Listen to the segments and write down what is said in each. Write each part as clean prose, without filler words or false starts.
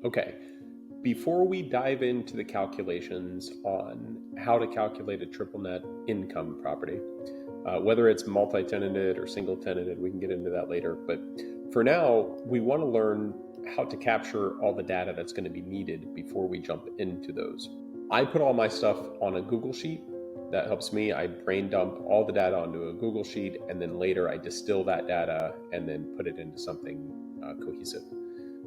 Okay, before we dive into the calculations on how to calculate a triple net income property, whether it's multi-tenanted or single tenanted, we can get into that later. But for now, we want to learn how to capture all the data that's going to be needed before we jump into those. I put all my stuff on a Google Sheet. That helps me. I brain dump all the data onto a Google Sheet, and then later I distill that data and then put it into something cohesive.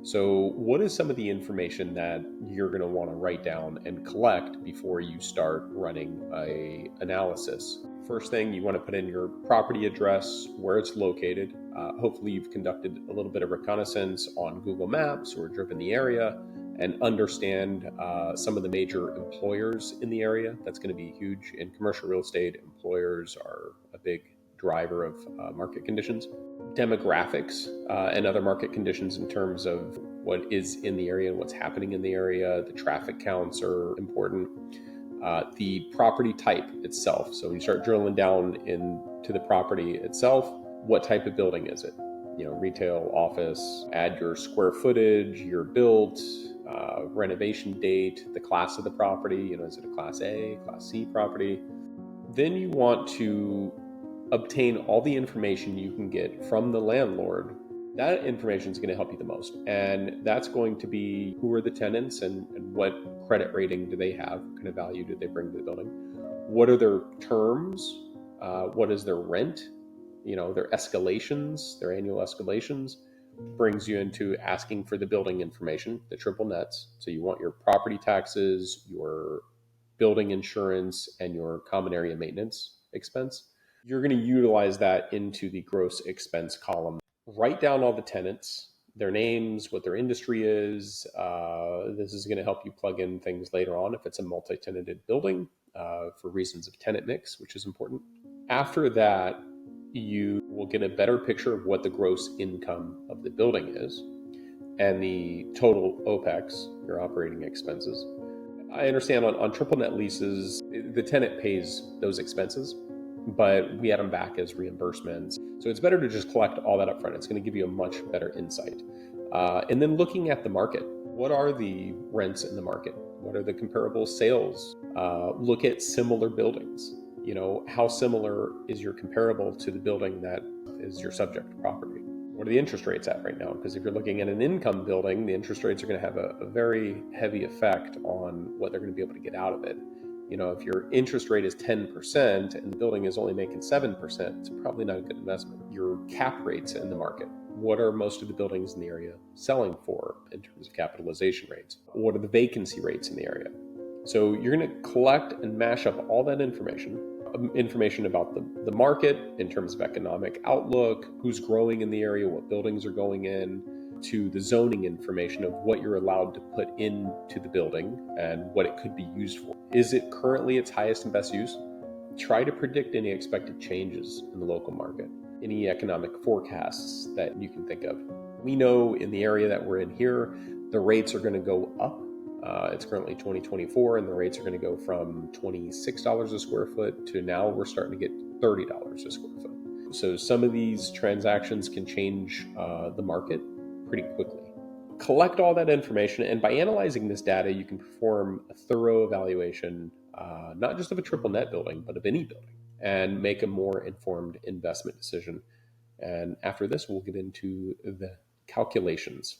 So what is some of the information that you're going to want to write down and collect before you start running a analysis? First thing, you want to put in your property address, where it's located. Hopefully you've conducted a little bit of reconnaissance on Google Maps or driven the area and understand some of the major employers in the area. That's going to be huge. In commercial real estate, employers are a big driver of market conditions. Demographics and other market conditions in terms of what is in the area and what's happening in the area. The traffic counts are important. The property type itself. So when you start drilling down into the property itself, what type of building is it? Retail, office, add your square footage, your built, renovation date, the class of the property. Is it a class A, class C property? Then you want to obtain all the information you can get from the landlord. That information is going to help you the most. And that's going to be who are the tenants and what credit rating do they have? What kind of value do they bring to the building? What are their terms? What is their rent? Their escalations, their annual escalations. Brings you into asking for the building information, the triple nets. So you want your property taxes, your building insurance, and your common area maintenance expense. You're going to utilize that into the gross expense column. Write down all the tenants, their names, what their industry is. This is going to help you plug in things later on if it's a multi-tenanted building for reasons of tenant mix, which is important. After that, you will get a better picture of what the gross income of the building is and the total OPEX, your operating expenses. I understand on triple net leases, the tenant pays those expenses, but we add them back as reimbursements. So it's better to just collect all that up front. It's going to give you a much better insight. And then looking at the market, what are the rents in the market? What are the comparable sales? Look at similar buildings. How similar is your comparable to the building that is your subject property? What are the interest rates at right now? Because if you're looking at an income building, the interest rates are going to have a very heavy effect on what they're going to be able to get out of it. If your interest rate is 10% and the building is only making 7%, it's probably not a good investment. Your cap rates in the market. What are most of the buildings in the area selling for in terms of capitalization rates? What are the vacancy rates in the area? So you're going to collect and mash up all that information about the market in terms of economic outlook, who's growing in the area, what buildings are going in, to the zoning information of what you're allowed to put into the building and what it could be used for. Is it currently its highest and best use? Try to predict any expected changes in the local market, any economic forecasts that you can think of. We know in the area that we're in here, the rates are going to go up. It's currently 2024, and the rates are going to go from $26 a square foot to now we're starting to get $30 a square foot. So some of these transactions can change the market pretty quickly. Collect all that information, and by analyzing this data, you can perform a thorough evaluation, not just of a triple net building, but of any building, and make a more informed investment decision. And after this, we'll get into the calculations.